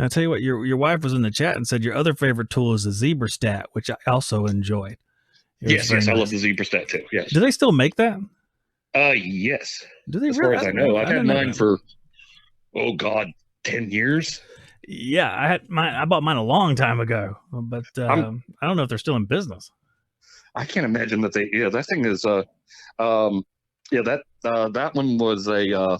And I tell you what, your wife was in the chat and said your other favorite tool is the Zebra Stat, which I also enjoyed. Yes, I love the Zebra Stat too. Yes. Do they still make that? Yes. Do they As really? far as I know, I've had mine that. for 10 years. Yeah, I had mine. I bought mine a long time ago, but I don't know if they're still in business. I can't imagine that they. Yeah, that thing is. That one was a.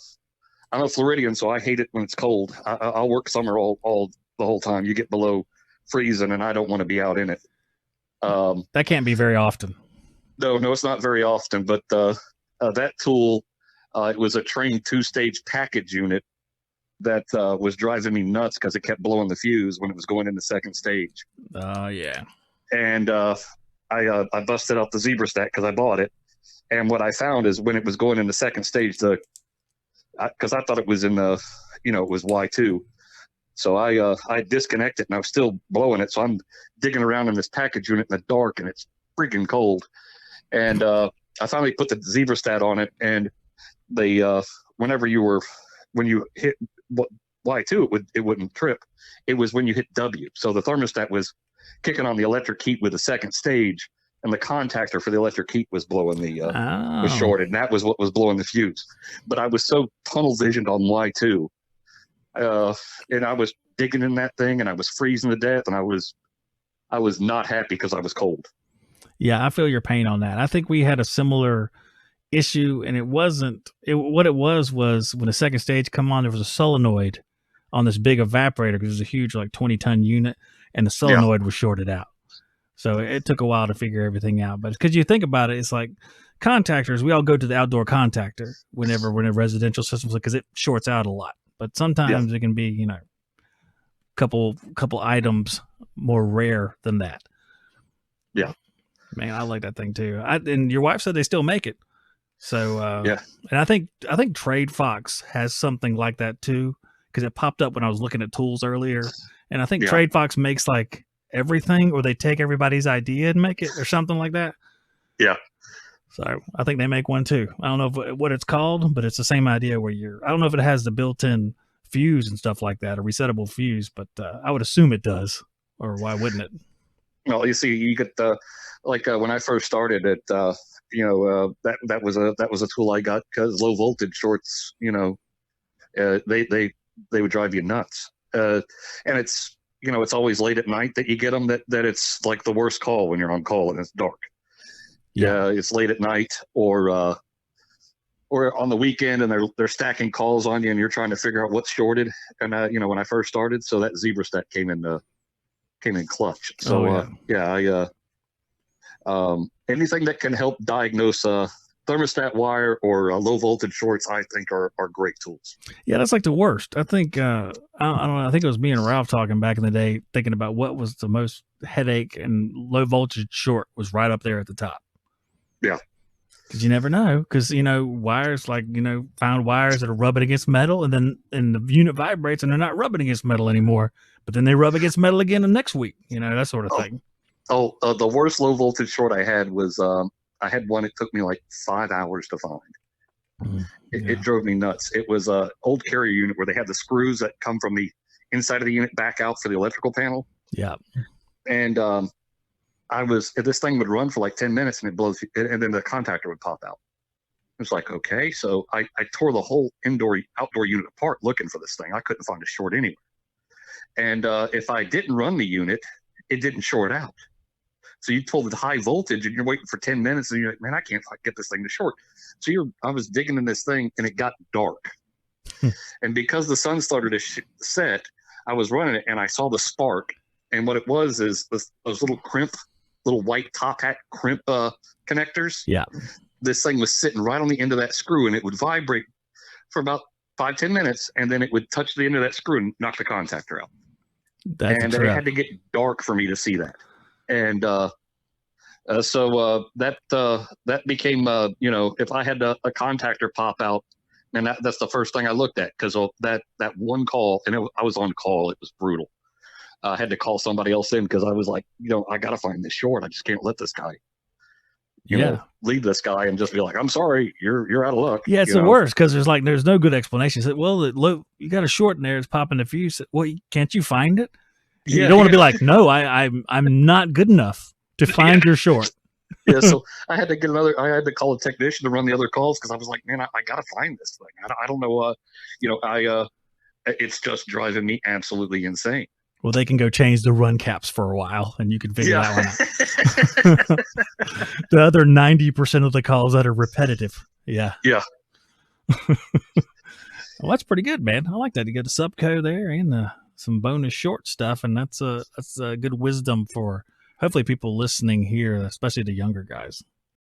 I'm a Floridian, so I hate it when it's cold. I'll work summer all the whole time. You get below freezing, and I don't want to be out in it. That can't be very often. No, it's not very often. But that tool, it was a trained 2-stage package unit that was driving me nuts because it kept blowing the fuse when it was going into second stage. Yeah. And I busted out the Zebra Stat because I bought it. And what I found is when it was going into second stage, because I thought it was in the, it was Y2. So I disconnected and I was still blowing it. So I'm digging around in this package unit in the dark and it's freaking cold. And I finally put the Zebra Stat on it, and when you hit Y2, it wouldn't trip. It was when you hit W. So the thermostat was kicking on the electric heat with the second stage, and the contactor for the electric heat was blowing was shorted, and that was what was blowing the fuse. But I was so tunnel visioned on Y2, and I was digging in that thing, and I was freezing to death, and I was not happy because I was cold. Yeah, I feel your pain on that. I think we had a similar issue, and what it was when the second stage come on, there was a solenoid on this big evaporator because it was a huge 20-ton unit, and the solenoid was shorted out. So it took a while to figure everything out. But because you think about it, it's like contactors, we all go to the outdoor contactor whenever we're in a residential system because it shorts out a lot. But sometimes it can be, couple items more rare than that. Yeah. Man, I like that thing too. And your wife said they still make it. So and I think Trade Fox has something like that too, because it popped up when I was looking at tools earlier. And I think Trade Fox makes everything, or they take everybody's idea and make it, or something like that. Yeah. So I think they make one too. I don't know what it's called, but it's the same idea where I don't know if it has the built-in fuse and stuff like that, a resettable fuse, but I would assume it does, or why wouldn't it? Well, you see, you get when I first started it, that was a tool I got because low voltage shorts, they would drive you nuts. And it's always late at night that you get them. That it's like the worst call when you're on call and it's dark. Yeah, it's late at night or on the weekend, and they're stacking calls on you, and you're trying to figure out what's shorted. And when I first started, so that Zebra Stat came in clutch. So anything that can help diagnose thermostat wire or low voltage shorts, I think are great tools. Yeah, that's the worst. I think I don't know. I think it was me and Ralph talking back in the day, thinking about what was the most headache, and low voltage short was right up there at the top. Yeah. Because you never know. Because wires found wires that are rubbing against metal, and the unit vibrates and they're not rubbing against metal anymore. But then they rub against metal again the next week. That sort of thing. The worst low voltage short I had was I had one. It took me 5 hours to find. It drove me nuts. It was a old carrier unit where they had the screws that come from the inside of the unit back out for the electrical panel. Yeah. And this thing would run for 10 minutes and and then the contactor would pop out. It was okay. So I tore the whole outdoor unit apart looking for this thing. I couldn't find a short anywhere. And if I didn't run the unit, it didn't short out. So you pull the high voltage and you're waiting for 10 minutes and you're like, man, I can't get this thing to short. So I was digging in this thing and it got dark. And because the sun started to set, I was running it and I saw the spark. And what it was is those little white top hat crimp connectors. Yeah. This thing was sitting right on the end of that screw, and it would vibrate for about 5-10 minutes, and then it would touch the end of that screw and knock the contactor out. And it had to get dark for me to see that. And so that became, if I had a contactor pop out, and that's the first thing I looked at, because that one call, and I was on call, it was brutal. I had to call somebody else in because I was like, I got to find this short. I just can't let this guy leave this guy and just be like, I'm sorry, you're out of luck. Yeah, it's the worst because there's no good explanation. Said, well, you got a short in there. It's popping the fuse. Said, well, can't you find it? You don't want to be like, no, I'm not good enough to find your short. Yeah, so I had to call a technician to run the other calls because I was like, man, I got to find this thing. I don't know. It's just driving me absolutely insane. Well, they can go change the run caps for a while, and you can figure that one out. The other 90% of the calls that are repetitive. Yeah. Yeah. Well, that's pretty good, man. I like that. You get a subco there and some bonus short stuff, and that's a good wisdom for hopefully people listening here, especially the younger guys.